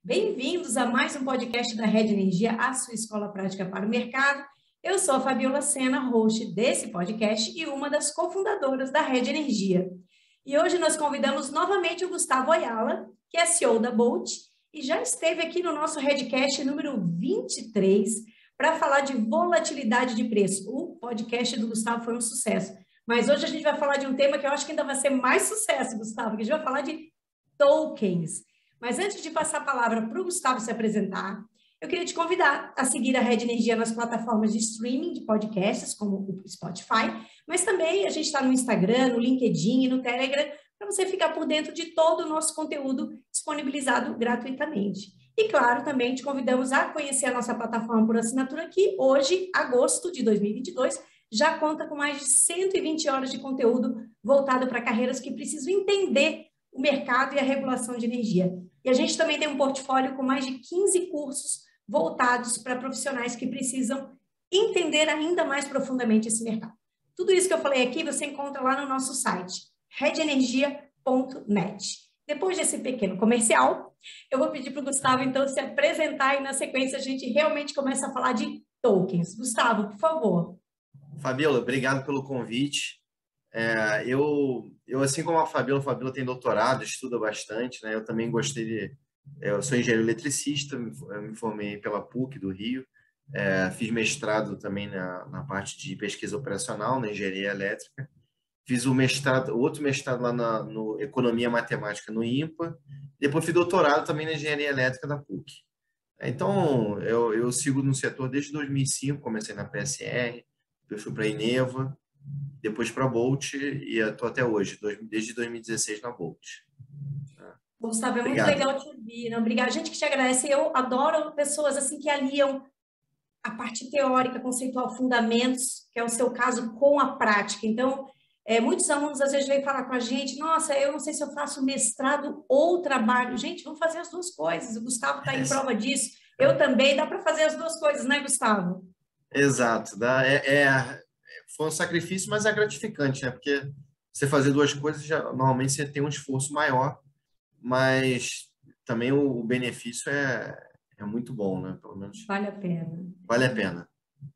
Bem-vindos a mais um podcast da Rede Energia, a sua escola prática para o mercado. Eu sou a Fabiola Sena, host desse podcast e uma das cofundadoras da Rede Energia. E hoje nós convidamos novamente o Gustavo Ayala, que é CEO da Bolt, e já esteve aqui no nosso Redcast número 23 para falar de volatilidade de preço. O podcast do Gustavo foi um sucesso. Mas hoje a gente vai falar de um tema que eu acho que ainda vai ser mais sucesso, Gustavo, que a gente vai falar de tokens. Mas antes de passar a palavra para o Gustavo se apresentar, eu queria te convidar a seguir a Rede Energia nas plataformas de streaming de podcasts, como o Spotify, mas também a gente está no Instagram, no LinkedIn e no Telegram, para você ficar por dentro de todo o nosso conteúdo disponibilizado gratuitamente. E, claro, também te convidamos a conhecer a nossa plataforma por assinatura, que hoje, agosto de 2022, já conta com mais de 120 horas de conteúdo voltado para carreiras que precisam entender o mercado e a regulação de energia. E a gente também tem um portfólio com mais de 15 cursos voltados para profissionais que precisam entender ainda mais profundamente esse mercado. Tudo isso que eu falei aqui você encontra lá no nosso site, redenergia.net. Depois desse pequeno comercial, eu vou pedir para o Gustavo, então, se apresentar e, na sequência, a gente realmente começa a falar de tokens. Gustavo, por favor. Fabiola, obrigado pelo convite. Eu assim como a Fabiola tem doutorado, estuda bastante, né? Eu também eu sou engenheiro eletricista, me formei pela PUC do Rio, fiz mestrado também na parte de pesquisa operacional, na engenharia elétrica, fiz outro mestrado lá no Economia Matemática no IMPA, depois fiz doutorado também na engenharia elétrica da PUC. Então, eu sigo no setor desde 2005, comecei na PSR, depois fui para a Eneva, depois para a Bolt e estou até hoje, desde 2016 na Bolt. Gustavo, é Obrigado. muito legal te ouvir. Não? Obrigada. A gente que te agradece. Eu adoro pessoas assim que aliam a parte teórica, conceitual, fundamentos, que é o seu caso, com a prática. Então, muitos alunos às vezes vêm falar com a gente, nossa, eu não sei se eu faço mestrado ou trabalho. Gente, vamos fazer as duas coisas. O Gustavo está em prova disso. Eu também. Dá para fazer as duas coisas, né, Gustavo? Exato. Foi um sacrifício, mas é gratificante, né? Porque você fazer duas coisas, normalmente você tem um esforço maior, mas também o benefício é muito bom, né? Pelo menos Vale a pena. vale a pena.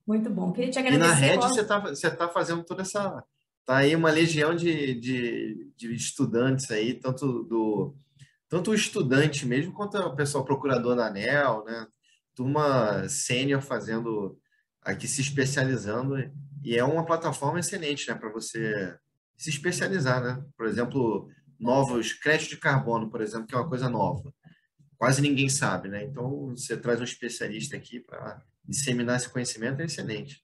Muito bom. Queria te E na agradecer. rede você tá fazendo toda essa... Tá aí uma legião de estudantes aí, tanto o estudante mesmo, quanto o pessoal procurador da ANEEL, né? Turma sênior fazendo aqui, se especializando, e é uma plataforma excelente, né, para você se especializar, né? Por exemplo, novos créditos de carbono, por exemplo, que é uma coisa nova. Quase ninguém sabe, né? Então, você traz um especialista aqui para disseminar esse conhecimento, é excelente.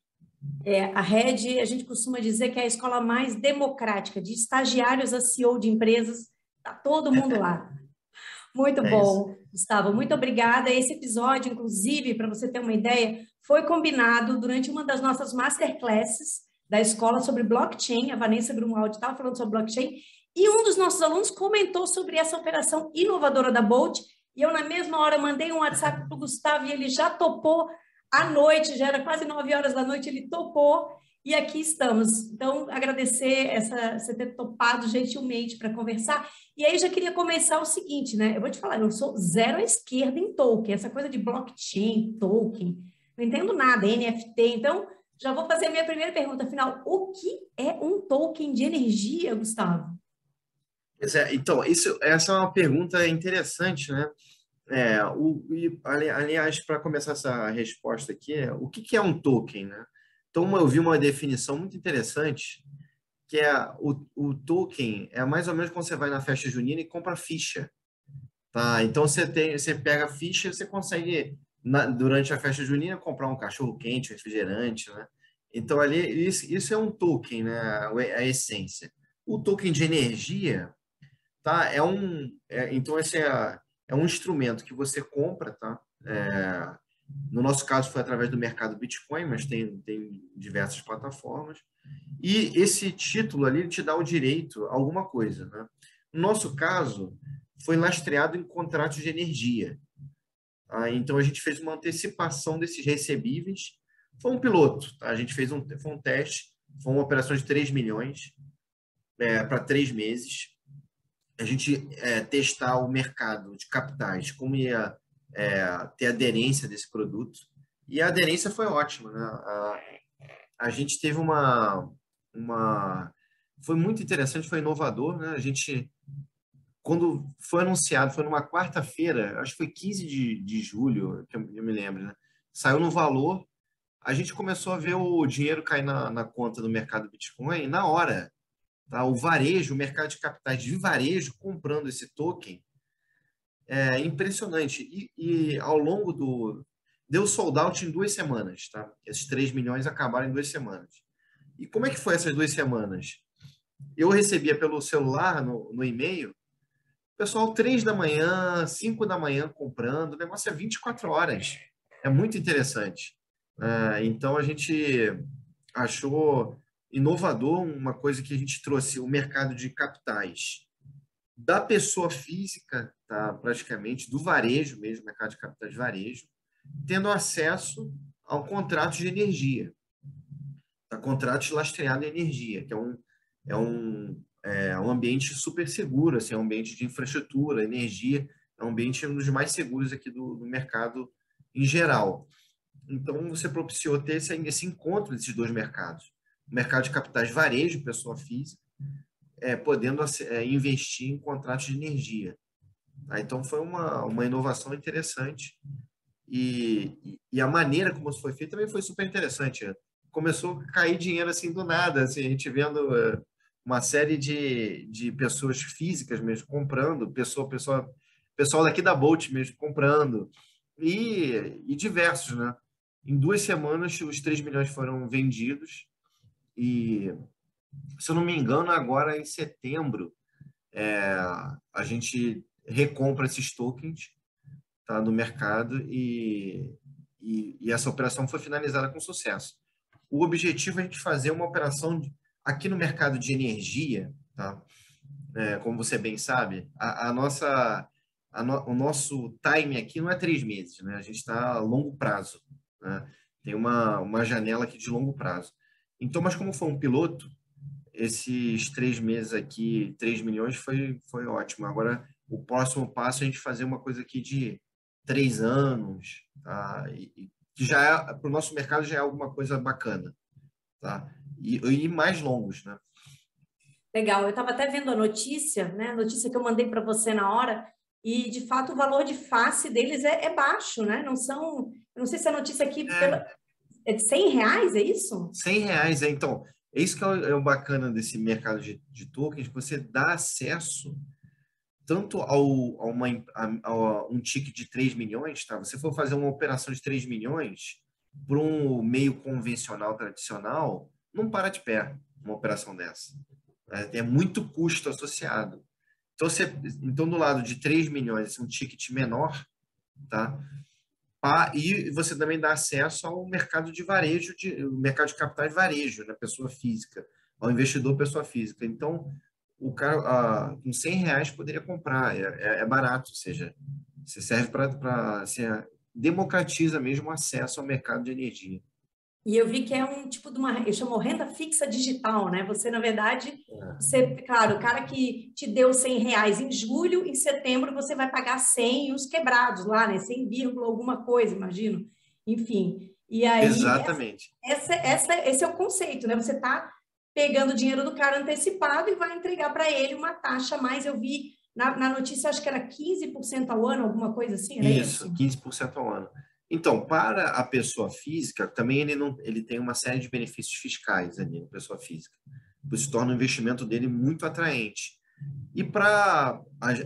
A Rede, a gente costuma dizer que é a escola mais democrática, de estagiários a CEO de empresas, está todo mundo lá. Muito É isso. bom, Gustavo, muito obrigada. Esse episódio, inclusive, para você ter uma ideia, foi combinado durante uma das nossas masterclasses da escola sobre blockchain. A Vanessa Grunwald estava falando sobre blockchain, e um dos nossos alunos comentou sobre essa operação inovadora da Bolt, e eu, na mesma hora, mandei um WhatsApp para o Gustavo, e ele já topou à noite, já era quase 9 horas da noite, ele topou, e aqui estamos. Então, agradecer você ter topado gentilmente para conversar. E aí, já queria começar o seguinte, né? Eu vou te falar, eu sou zero à esquerda em token, essa coisa de blockchain, token, não entendo nada, NFT. Então, já vou fazer a minha primeira pergunta. Afinal, o que é um token de energia, Gustavo? Então, essa é uma pergunta interessante, né? Aliás, para começar essa resposta aqui, o que é um token, né? Então, eu vi uma definição muito interessante, que o token é mais ou menos quando você vai na festa junina e compra ficha, tá? Então, você pega a ficha e você consegue, durante a festa junina, comprar um cachorro-quente, um refrigerante, né? Então, ali, isso é um token, né? A essência. O token de energia, tá? Então, esse é um instrumento que você compra, tá? No nosso caso, foi através do mercado Bitcoin, mas tem diversas plataformas. E esse título ali te dá o direito a alguma coisa, né? No nosso caso, foi lastreado em contratos de energia. Tá? Então, a gente fez uma antecipação desses recebíveis. Foi um piloto, tá? A gente foi um teste, foi uma operação de 3 milhões para 3 meses. A gente testar o mercado de capitais, como ia ter aderência desse produto. E a aderência foi ótima, né? A gente teve foi muito interessante, foi inovador, né? A gente, quando foi anunciado, foi numa quarta-feira, acho que foi 15 de julho, que eu me lembro, né? Saiu no valor, a gente começou a ver o dinheiro cair na conta do mercado Bitcoin na hora, tá? O varejo, o mercado de capitais de varejo comprando esse token é impressionante. E ao longo deu sold out em 2 semanas, tá? Esses 3 milhões acabaram em 2 semanas. E como é que foi essas 2 semanas? Eu recebia pelo celular, no e-mail, pessoal 3 da manhã, 5 da manhã comprando, o negócio é 24 horas. É muito interessante. Então, a gente achou inovador uma coisa que a gente trouxe, o mercado de capitais da pessoa física, tá, praticamente, do varejo mesmo, mercado de capitais de varejo, tendo acesso ao contrato de energia, a contrato lastreado em energia, que é um ambiente super seguro, assim, é um ambiente de infraestrutura, energia, é um ambiente um dos mais seguros aqui do mercado em geral. Então, você propiciou ter esse encontro desses dois mercados. O mercado de capitais de varejo, pessoa física, podendo investir em contratos de energia. Tá? Então, foi uma inovação interessante e a maneira como isso foi feito também foi super interessante. Começou a cair dinheiro assim do nada, assim, a gente vendo uma série de pessoas físicas mesmo comprando, pessoal daqui da Bolt mesmo comprando, e diversos, né? Em 2 semanas, os 3 milhões foram vendidos e, se eu não me engano, agora em setembro, a gente recompra esses tokens, tá, no mercado e essa operação foi finalizada com sucesso. O objetivo é a gente fazer uma operação aqui no mercado de energia, tá? Como você bem sabe, o nosso time aqui não é 3 meses, né? A gente está a longo prazo, né? Tem uma janela aqui de longo prazo. Então, mas como foi um piloto, esses 3 meses aqui, 3 milhões foi ótimo. Agora, o próximo passo é a gente fazer uma coisa aqui de 3 anos, tá? Que já para o nosso mercado já é alguma coisa bacana, tá? E mais longos, né? Legal, eu estava até vendo a notícia, né? A notícia que eu mandei para você na hora, e de fato o valor de face deles é baixo, né? Não são. Eu não sei se a notícia aqui é de R$ 100, é isso? R$ 100, então, é isso que é o bacana desse mercado de tokens, que você dá acesso tanto a um ticket de 3 milhões, tá? Você for fazer uma operação de 3 milhões para um meio convencional, tradicional, não para de pé uma operação dessa. É muito custo associado. Então, então, do lado de 3 milhões, um ticket menor, tá? E você também dá acesso ao mercado de varejo, o mercado de capitais de varejo, né? Pessoa física, ao investidor pessoa física. Então, o cara com R$ 100 poderia comprar, é barato, ou seja, você serve para democratiza mesmo o acesso ao mercado de energia. E eu vi que é um tipo de eu chamo renda fixa digital, né? Você, na verdade, claro, o cara que te deu R$ 100 em julho, em setembro você vai pagar 100 e os quebrados lá, né? 100 vírgula alguma coisa, imagino. Enfim, e aí Exatamente. esse é o conceito, né? Você está pegando o dinheiro do cara antecipado e vai entregar para ele uma taxa a mais. Eu vi na notícia, acho que era 15% ao ano, alguma coisa assim, era Isso, isso? 15% ao ano. Então, para a pessoa física, também ele tem uma série de benefícios fiscais ali, na pessoa física. Isso torna o investimento dele muito atraente. E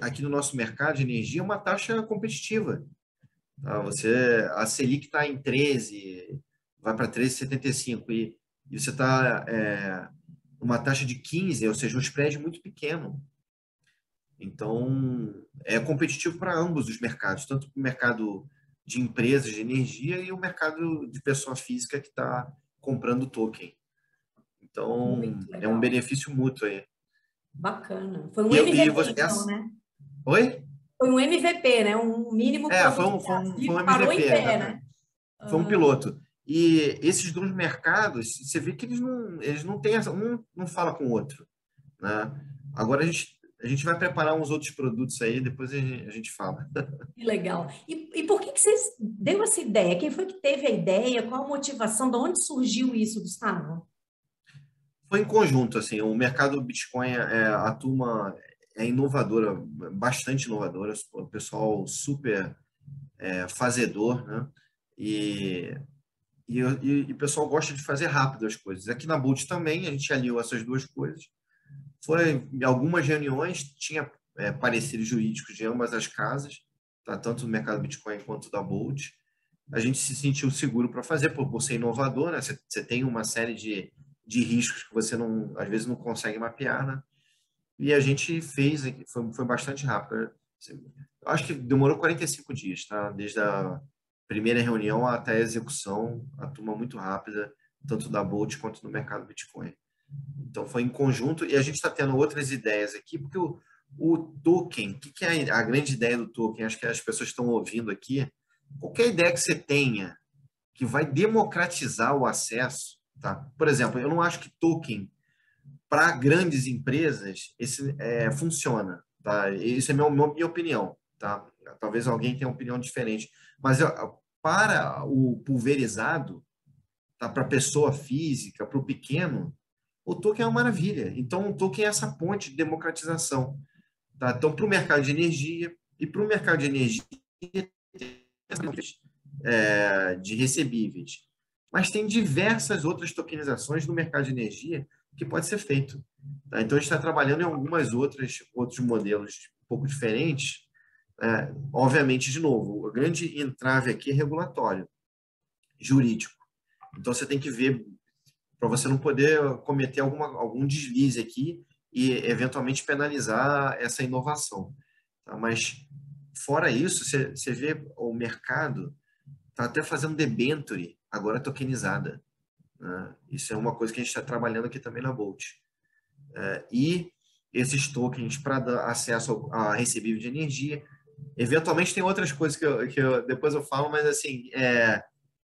aqui no nosso mercado de energia, uma taxa competitiva. Tá? A Selic está em 13, vai para 13,75 e você está uma taxa de 15, ou seja, um spread muito pequeno. Então, é competitivo para ambos os mercados, tanto para o mercado de empresas de energia e o mercado de pessoa física que está comprando token. Então, Muito é um legal. benefício mútuo aí. Bacana. Foi um E MVP, você, então, né? Oi? Foi um MVP, né? Um mínimo produto Foi um básico, parou MVP, em pé, né? exatamente. Foi um piloto. E esses dois mercados, você vê que eles não têm um não fala com o outro, né? Agora A gente vai preparar uns outros produtos aí, depois a gente fala. Que legal. E por que você deu essa ideia? Quem foi que teve a ideia? Qual a motivação? De onde surgiu isso, Gustavo? Foi em conjunto, assim, o mercado do Bitcoin, a turma é inovadora, bastante inovadora, o pessoal super fazedor, né? E, e o pessoal gosta de fazer rápido as coisas. Aqui na Bolt também, a gente aliou essas duas coisas. Foi em algumas reuniões, tinha pareceres jurídicos de ambas as casas, tá? Tanto do mercado Bitcoin quanto da Bolt. A gente se sentiu seguro para fazer, por ser inovador, né? Você tem uma série de riscos que você não, às vezes não consegue mapear, né? E a gente fez, foi bastante rápido. Eu acho que demorou 45 dias, tá? Desde a primeira reunião até a execução, a turma muito rápida, tanto da Bolt quanto do mercado Bitcoin. Então, foi em conjunto, e a gente está tendo outras ideias aqui, porque o token, o que é a grande ideia do token? Acho que as pessoas estão ouvindo aqui. Qualquer ideia que você tenha que vai democratizar o acesso, tá? Por exemplo, eu não acho que token para grandes empresas funciona, tá? Isso é minha opinião, tá? Talvez alguém tenha uma opinião diferente, mas para o pulverizado, tá? Para a pessoa física, para o pequeno, o token é uma maravilha. Então, o token é essa ponte de democratização, tá? Então, para o mercado de energia e para o mercado de energia de recebíveis. Mas tem diversas outras tokenizações no mercado de energia que pode ser feito. Tá? Então, a gente está trabalhando em outros modelos um pouco diferentes. Obviamente, de novo, o grande entrave aqui é regulatório, jurídico. Então, você tem que ver, para você não poder cometer algum deslize aqui e, eventualmente, penalizar essa inovação. Tá? Mas, fora isso, você vê o mercado está até fazendo debenture, agora tokenizada. Né? Isso é uma coisa que a gente está trabalhando aqui também na Bolt. E esses tokens para dar acesso a recebível de energia. Eventualmente tem outras coisas que depois eu falo, mas assim,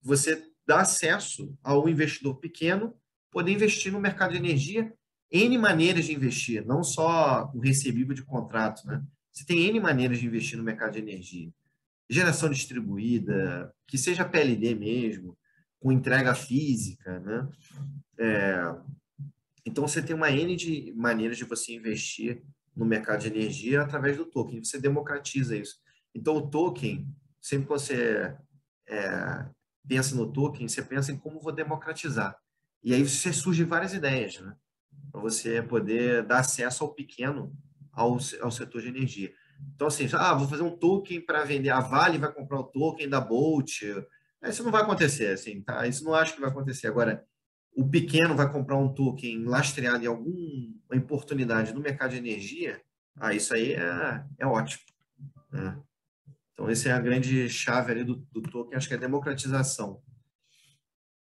você dá acesso ao investidor pequeno poder investir no mercado de energia, N maneiras de investir, não só o recebível de contrato, né? Você tem N maneiras de investir no mercado de energia. Geração distribuída, que seja PLD mesmo, com entrega física, né? Então, você tem uma N de maneiras de você investir no mercado de energia através do token. Você democratiza isso. Então, o token, sempre que você pensa no token, você pensa em como vou democratizar. E aí você surge várias ideias, né? Para você poder dar acesso ao pequeno ao setor de energia. Então, assim, vou fazer um token para vender. A Vale vai comprar o token da Bolt. Isso não vai acontecer, assim, tá? Isso não acho que vai acontecer. Agora, o pequeno vai comprar um token lastreado em alguma oportunidade no mercado de energia, isso aí é ótimo. Né? Então, essa é a grande chave ali do token, acho que é a democratização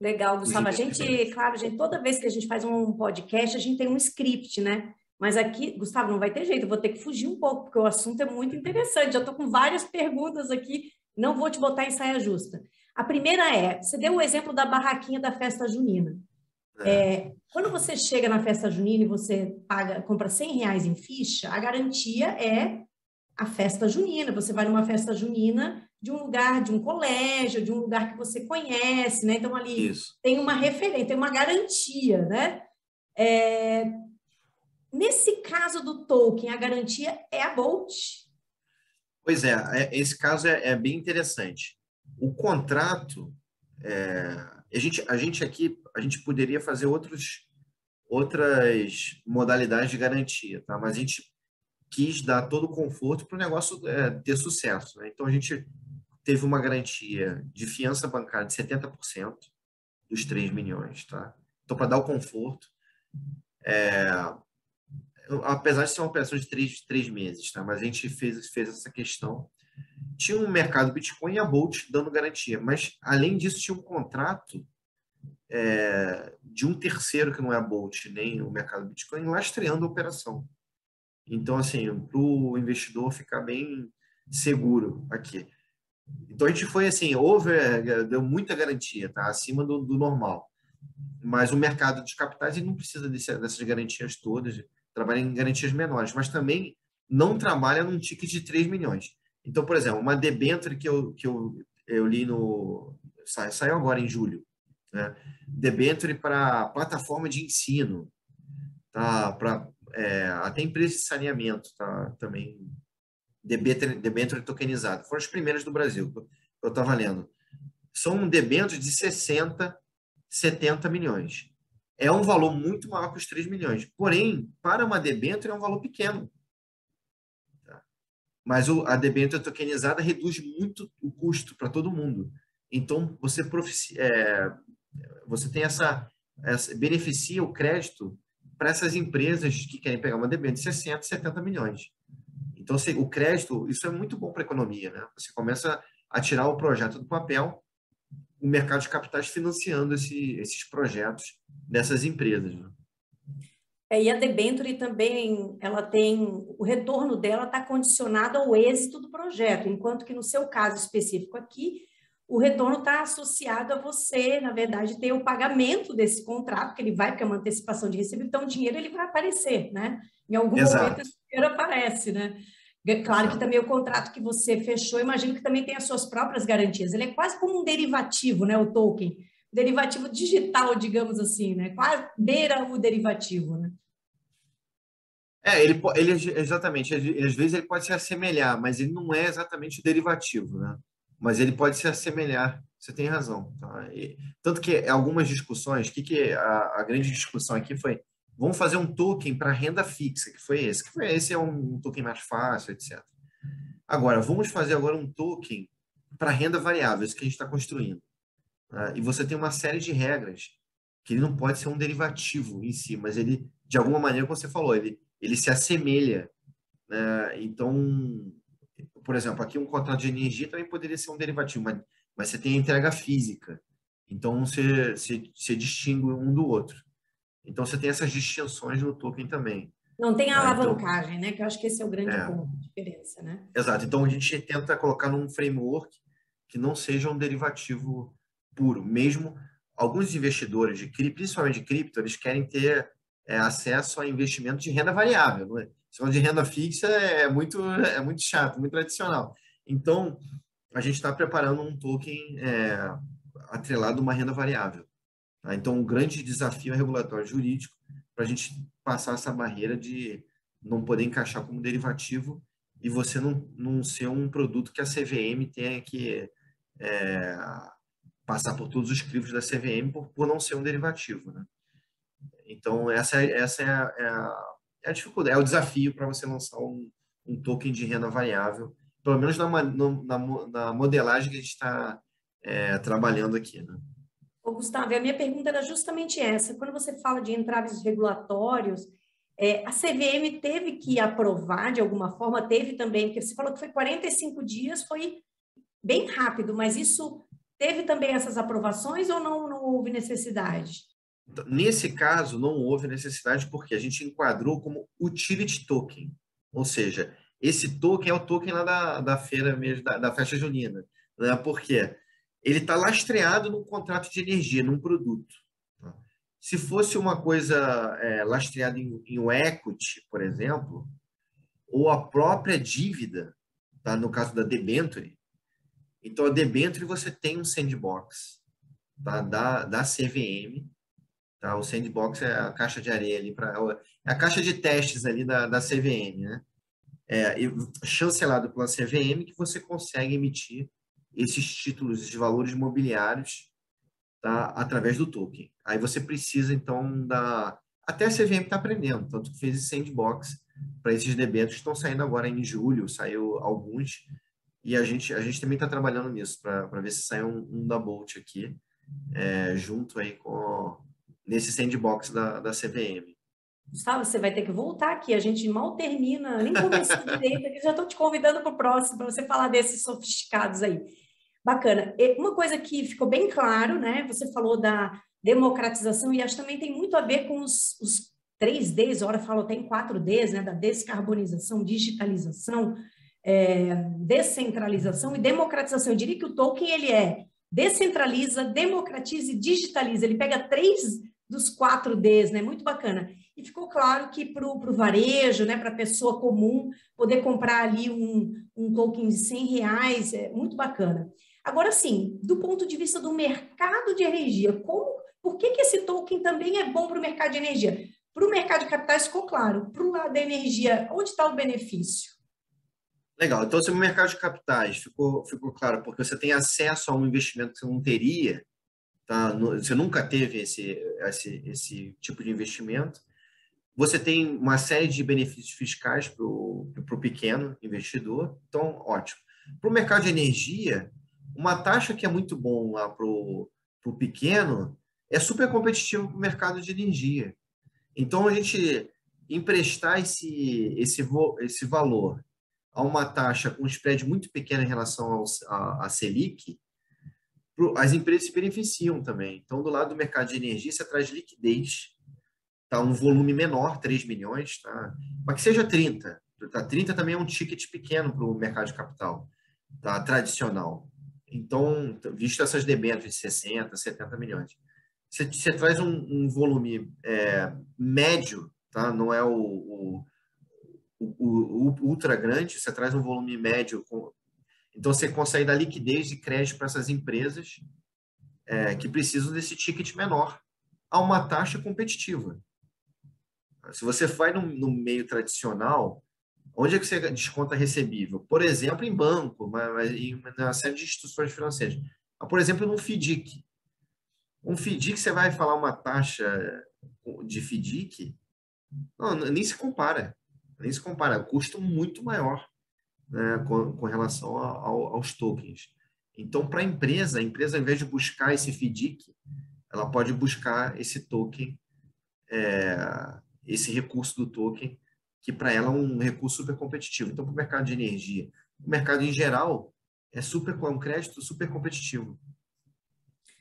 Legal, dos Gustavo. A gente, investimentos. claro, toda vez que a gente faz um podcast, a gente tem um script, né? Mas aqui, Gustavo, não vai ter jeito, eu vou ter que fugir um pouco, porque o assunto é muito interessante. Já estou com várias perguntas aqui, não vou te botar em saia justa. A primeira você deu o exemplo da barraquinha da festa junina. Quando você chega na festa junina e você compra R$ 100 em ficha, a garantia é a festa junina. Você vai numa festa junina de um lugar, de um colégio, de um lugar que você conhece, né? Então, ali Isso. tem uma referência, tem uma garantia, né? Nesse caso do token, a garantia é a Bolt. Pois esse caso é bem interessante. O contrato, a gente aqui, a gente poderia fazer outras modalidades de garantia, tá? Mas a gente quis dar todo o conforto para o negócio ter sucesso, né? Então, a gente teve uma garantia de fiança bancária de 70% dos 3 milhões, tá? Então, para dar o conforto, apesar de ser uma operação de três meses, tá? Mas a gente fez essa questão. Tinha um mercado Bitcoin e a Bolt dando garantia, mas além disso tinha um contrato de um terceiro que não é a Bolt nem o mercado Bitcoin lastreando a operação. Então, assim, para o investidor ficar bem seguro aqui. Então, a gente foi assim, deu muita garantia, tá? Acima do normal. Mas o mercado de capitais ele não precisa dessas garantias todas, trabalha em garantias menores. Mas também não trabalha num ticket de 3 milhões. Então, por exemplo, uma debênture que eu li saiu agora em julho, né? Debênture para plataforma de ensino, tá? Até empresa de saneamento, tá? Também debênture tokenizado. Foram as primeiras do Brasil que eu estava lendo. São debêntures de 60, 70 milhões. É um valor muito maior que os 3 milhões. Porém, para uma debênture é um valor pequeno. Tá? Mas a debênture tokenizada reduz muito o custo para todo mundo. Então, você tem beneficia o crédito para essas empresas que querem pegar uma debênture de 60, 70 milhões. Então, o crédito, isso é muito bom para a economia, né? Você começa a tirar o projeto do papel, o mercado de capitais financiando esses projetos dessas empresas. Né? E a debênture também, ela tem, o retorno dela está condicionado ao êxito do projeto, enquanto que no seu caso específico aqui, o retorno está associado a você, na verdade, ter o pagamento desse contrato, que ele vai, porque é uma antecipação de recebimento, então o dinheiro ele vai aparecer, né? Em algum momento esse dinheiro aparece, né? Claro que também o contrato que você fechou, imagino que também tem as suas próprias garantias. Ele é quase como um derivativo, né? O token. Derivativo digital, digamos assim, né? Quase beira o derivativo, né? Exatamente. Às vezes ele pode se assemelhar, mas ele não é exatamente o derivativo, né? Mas ele pode se assemelhar. Você tem razão. Tá? Tanto que algumas discussões, a grande discussão aqui foi, vamos fazer um token para renda fixa, que foi esse. Esse é um token mais fácil, etc. Agora, vamos fazer agora um token para renda variável, isso que a gente está construindo. Tá? E você tem uma série de regras que ele não pode ser um derivativo em si, mas ele, de alguma maneira, como você falou, ele se assemelha. Né? Então, por exemplo, aqui um contrato de energia também poderia ser um derivativo, mas você tem a entrega física. Então, você distingue um do outro. Então, você tem essas distinções no token também. Não tem a Tá? alavancagem, né? Que eu acho que esse é o grande ponto de diferença, né? Exato. Então, a gente tenta colocar num framework que não seja um derivativo puro. Mesmo alguns investidores, principalmente de cripto, eles querem ter acesso a investimento de renda variável. Não é? Se de renda fixa é muito chato, muito tradicional. Então, a gente está preparando um token atrelado a uma renda variável. Tá? Então, um grande desafio é regulatório jurídico para a gente passar essa barreira de não poder encaixar como derivativo e você não ser um produto que a CVM tenha que passar por todos os crivos da CVM por não ser um derivativo. Né? Então, essa é a dificuldade, é o desafio para você lançar um token de renda variável, pelo menos na modelagem que a gente está trabalhando aqui. Né? Ô, Gustavo, a minha pergunta era justamente essa. Quando você fala de entraves regulatórios, a CVM teve que aprovar de alguma forma, teve também, porque você falou que foi 45 dias, foi bem rápido, mas isso teve também essas aprovações ou não houve necessidade? Nesse caso, não houve necessidade porque a gente enquadrou como utility token, ou seja, esse token é o token lá da feira mesmo, da festa junina, né? Porque ele está lastreado num contrato de energia, num produto. Tá? Se fosse uma coisa lastreada em um equity, por exemplo, ou a própria dívida, tá? No caso da debenture, então a debenture você tem um sandbox, tá? da CVM. Tá? O sandbox é a caixa de areia ali, é a caixa de testes ali da CVM, né? Chancelado pela CVM que você consegue emitir esses títulos, esses valores imobiliários, tá? Através do token. Aí você precisa, então, até a CVM está aprendendo, tanto que fez esse sandbox para esses debêntures que estão saindo agora em julho, saiu alguns, e a gente também está trabalhando nisso, para ver se sai um da Bolt aqui, junto aí nesse sandbox da CVM. Gustavo, você vai ter que voltar aqui, a gente mal termina, nem começou direito, aqui já estou te convidando para o próximo, para você falar desses sofisticados aí. Bacana. Uma coisa que ficou bem claro, né? Você falou da democratização e acho que também tem muito a ver com os 3Ds, agora falo até em 4Ds, né? Da descarbonização, digitalização, descentralização e democratização. Eu diria que o token, ele descentraliza, democratiza e digitaliza. Ele pega 3 dos 4Ds, né? Muito bacana. e ficou claro que para o varejo, né, para a pessoa comum, poder comprar ali um token de R$ 100 é muito bacana. Agora, sim, do ponto de vista do mercado de energia, por que esse token também é bom para o mercado de energia? Para o mercado de capitais ficou claro, para o lado da energia, onde está o benefício? Legal. Então, se o mercado de capitais ficou claro, porque você tem acesso a um investimento que você não teria, tá? Você nunca teve esse tipo de investimento. Você tem uma série de benefícios fiscais para o pequeno investidor. Então, ótimo. Para o mercado de energia, uma taxa que é muito bom lá para o pequeno é super competitivo para o mercado de energia. Então, a gente emprestar esse valor a uma taxa com um spread muito pequeno em relação à Selic, as empresas se beneficiam também. Então, do lado do mercado de energia, você traz liquidez, tá? Um volume menor, 3 milhões, tá? Mas que seja 30. Tá? 30 também é um ticket pequeno para o mercado de capital, tá? Tradicional. Então, visto essas debêntures de 60, 70 milhões. Você traz um volume médio, tá? Não é o ultra grande, você traz um volume médio. Então, você consegue dar liquidez e crédito para essas empresas que precisam desse ticket menor a uma taxa competitiva. Se você vai no meio tradicional, onde é que você desconta recebível? Por exemplo, em banco, mas em uma série de instituições financeiras. Por exemplo, no FDIC. Um FDIC, você vai falar uma taxa de FDIC, não, nem se compara. Nem se compara. Custo muito maior, né, com relação aos tokens. Então, para a empresa, ao invés de buscar esse FDIC, ela pode buscar esse token, esse recurso do token, que para ela é um recurso super competitivo. Então, para o mercado de energia, o mercado em geral é um crédito super competitivo.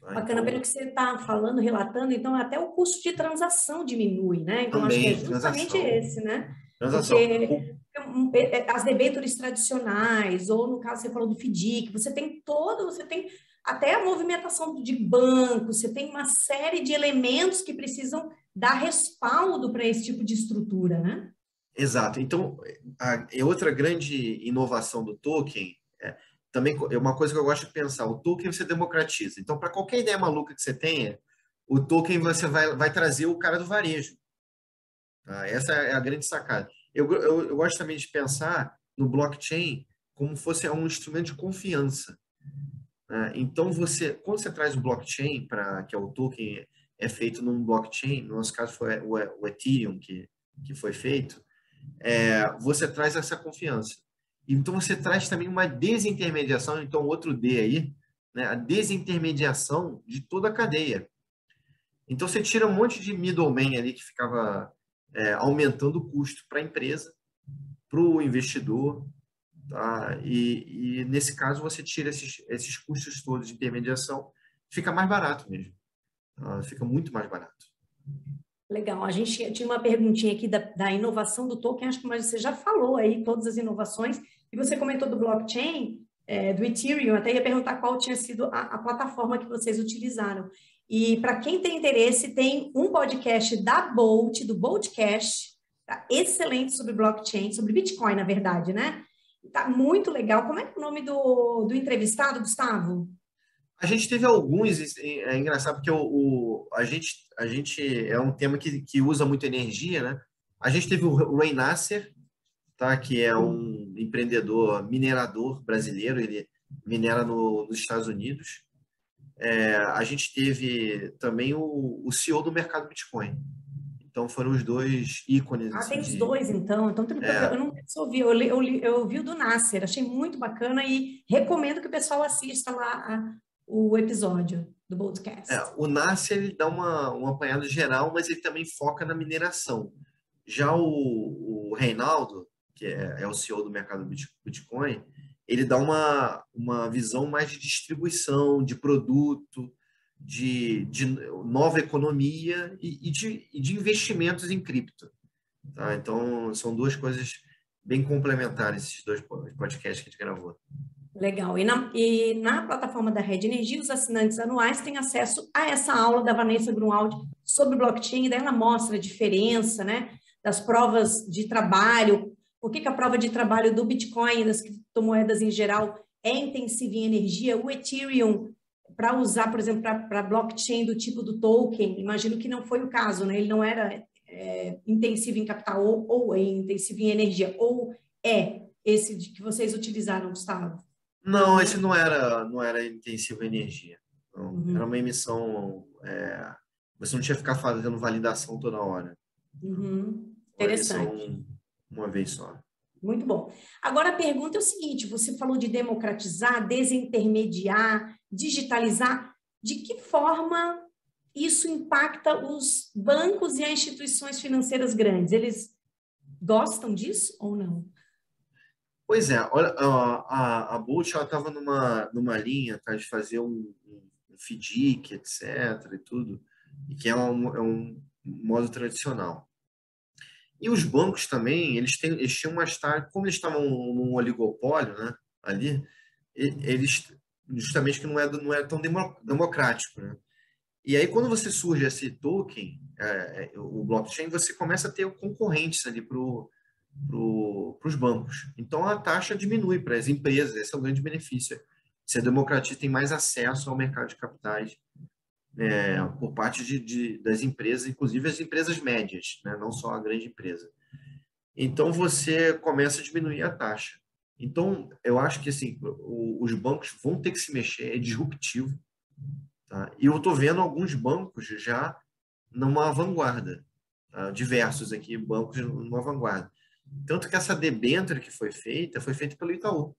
Tá? Bacana, Então, pelo que você está falando, relatando, então até o custo de transação diminui, né? Então, acho que é também, justamente esse, né? transação. Porque as debêntures tradicionais, ou no caso você falou do FDIC, você tem até a movimentação de banco, você tem uma série de elementos que precisam dar respaldo para esse tipo de estrutura, né? Exato. Então, outra grande inovação do token também é uma coisa que eu gosto de pensar. O token você democratiza. Então, para qualquer ideia maluca que você tenha, o token você vai trazer o cara do varejo. Tá? Essa é a grande sacada. Eu gosto também de pensar no blockchain como fosse um instrumento de confiança. Né? Então, quando você traz o blockchain, que é o token, é feito num blockchain, no nosso caso foi o Ethereum que foi feito, você traz essa confiança. Então, você traz também uma desintermediação, então, outro D aí, né? A desintermediação de toda a cadeia. Então, você tira um monte de middleman ali que ficava aumentando o custo para a empresa, para o investidor, tá? E, nesse caso, você tira esses custos todos de intermediação, fica mais barato mesmo. Tá? Fica muito mais barato. Legal, a gente tinha uma perguntinha aqui da inovação do token, acho que você já falou aí todas as inovações, e você comentou do blockchain, do Ethereum, até ia perguntar qual tinha sido a plataforma que vocês utilizaram. E para quem tem interesse, tem um podcast da Bolt, do Boltcast, tá excelente sobre blockchain, sobre Bitcoin, na verdade, né? Tá muito legal. Como é que é o nome do entrevistado, Gustavo? A gente teve alguns, é engraçado porque a gente é um tema que usa muito energia, né? A gente teve o Ray Nasser, tá? Que é um empreendedor minerador brasileiro, ele minera nos Estados Unidos. A gente teve também o CEO do mercado Bitcoin. Então foram os dois ícones Ah, assim, tem os dois, então. Então, eu não ouvi, eu ouvi o do Nasser, achei muito bacana e recomendo que o pessoal assista lá o episódio do podcast. o Nasser ele dá um apanhado geral, mas ele também foca na mineração. Já o Reinaldo, que é o CEO do mercado Bitcoin, ele dá uma visão mais de distribuição, de produto, de nova economia e de investimentos em cripto. Tá? Então, são duas coisas bem complementares, esses dois podcasts que a gente gravou. Legal. E na plataforma da Rede Energia, os assinantes anuais têm acesso a essa aula da Vanessa Grunwald sobre blockchain, e daí ela mostra a diferença, né, das provas de trabalho, por que a prova de trabalho do Bitcoin, das criptomoedas em geral, é intensiva em energia, o Ethereum, para usar, por exemplo, para blockchain do tipo do token, imagino que não foi o caso, né? Ele não era intensivo em capital ou é intensivo em energia, ou é esse que vocês utilizaram, Gustavo? Não, esse não era intensivo em energia. Não. Era Uhum, uma emissão. Você não tinha que ficar fazendo validação toda hora. uhum. Uma Interessante. emissão uma vez só. Muito bom. Agora a pergunta é o seguinte: você falou de democratizar, desintermediar, digitalizar. De que forma isso impacta os bancos e as instituições financeiras grandes? Eles gostam disso ou não? Pois é, olha, a Bolt estava numa linha, tá, de fazer um FDIC, etc. e tudo, e que é um modo tradicional. E os bancos também, eles tinham uma taxas, como eles estavam num oligopólio, né, ali, eles, justamente que não é tão democrático, né? E aí, quando você surge esse token, o blockchain, você começa a ter concorrentes ali para os bancos. Então, a taxa diminui para as empresas, esse é o grande benefício. Você democratiza, tem mais acesso ao mercado de capitais por parte das empresas, inclusive as empresas médias, né? Não só a grande empresa. Então, você começa a diminuir a taxa. Então, eu acho que assim, os bancos vão ter que se mexer, é disruptivo. Tá? E eu estou vendo alguns bancos já numa vanguarda, tá? Diversos aqui, bancos numa vanguarda. Tanto que essa debênture que foi feita pelo Itaú.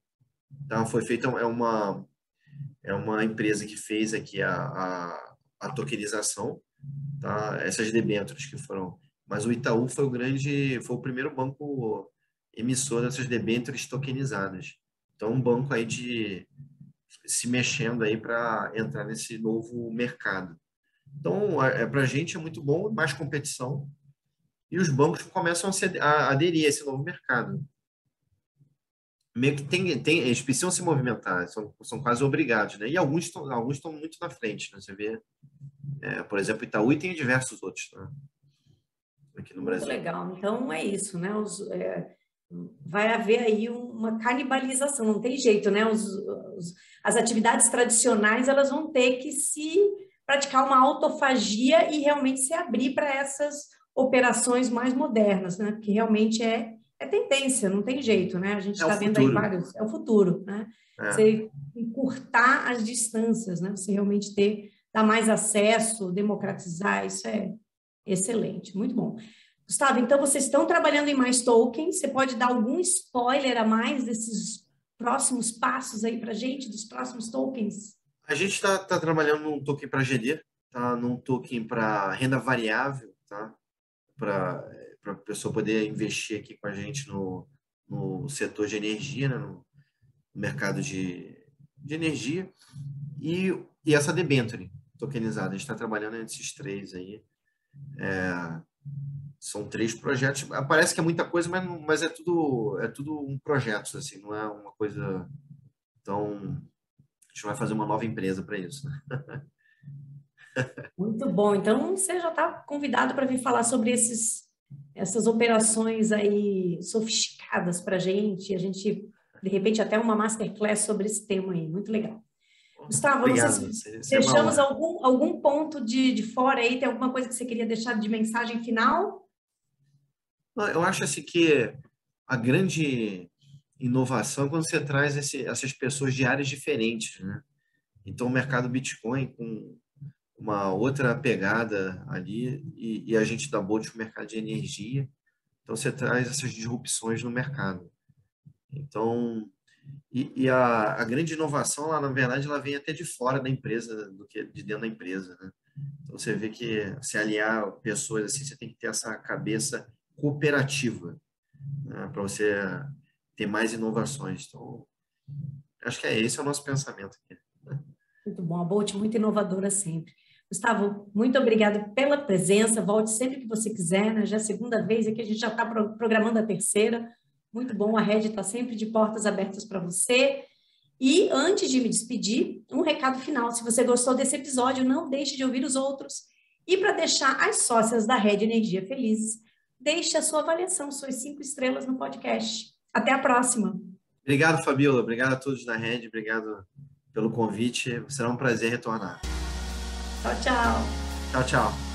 Tá? Foi feita, é uma empresa que fez aqui a tokenização, tá? Essas debêntures que foram. Mas o Itaú foi o primeiro banco emissor dessas debêntures tokenizadas. Então, um banco aí se mexendo aí para entrar nesse novo mercado. Então, para a gente é muito bom, mais competição, e os bancos começam a aderir a esse novo mercado. Meio que eles precisam se movimentar, são quase obrigados, né? E alguns estão muito na frente, né? Você vê, por exemplo, Itaú e tem diversos outros, né? Aqui no Muito Brasil. legal. Então é isso, né? Vai haver aí uma canibalização, não tem jeito, né? As atividades tradicionais elas vão ter que se praticar uma autofagia e realmente se abrir para essas operações mais modernas, né? Porque realmente é tendência, não tem jeito, né? A gente É o está vendo aí futuro. vários, é o futuro, né? É, Você encurtar as distâncias, né? Você realmente dar mais acesso, democratizar, isso é excelente, muito bom. Gustavo, então vocês estão trabalhando em mais tokens, você pode dar algum spoiler a mais desses próximos passos aí para a gente, dos próximos tokens? a gente está trabalhando num token para GD, tá? Num token para renda variável, tá? Para a pessoa poder investir aqui com a gente no setor de energia, né? No mercado de energia. E essa debênture tokenizada. A gente está trabalhando nesses três aí. São três projetos. Parece que é muita coisa, mas é tudo um projeto, assim, não é uma coisa tão. A gente vai fazer uma nova empresa para isso, né? Muito bom. Então, você já está convidado para vir falar sobre essas operações aí sofisticadas para a gente, de repente, até uma masterclass sobre esse tema aí. Muito legal. Gustavo, eu não sei Obrigado, se isso é uma deixamos honra. algum ponto de fora aí, tem alguma coisa que você queria deixar de mensagem final? Não, eu acho assim que a grande inovação é quando você traz essas pessoas de áreas diferentes, né? Então, o mercado Bitcoin com uma outra pegada ali e a gente dá bote para o mercado de energia. Então, você traz essas disrupções no mercado. Então, a grande inovação, lá, na verdade, ela vem até de fora da empresa do que de dentro da empresa, né? Então, você vê que se aliar pessoas assim, você tem que ter essa cabeça cooperativa, né? Para você ter mais inovações. Então, acho que esse é o nosso pensamento aqui. Muito bom, a Bolt muito inovadora sempre. Gustavo, muito obrigado pela presença. Volte sempre que você quiser, né? Já é a segunda vez aqui, a gente já está programando a terceira. Muito bom, a Rede está sempre de portas abertas para você. E antes de me despedir, um recado final. Se você gostou desse episódio, não deixe de ouvir os outros. E para deixar as sócias da Rede Energia felizes, deixe a sua avaliação, suas 5 estrelas no podcast. Até a próxima. Obrigado, Fabíola. Obrigado a todos da Rede. Obrigado pelo convite. Será um prazer retornar. Tchau, tchau. Tchau, tchau.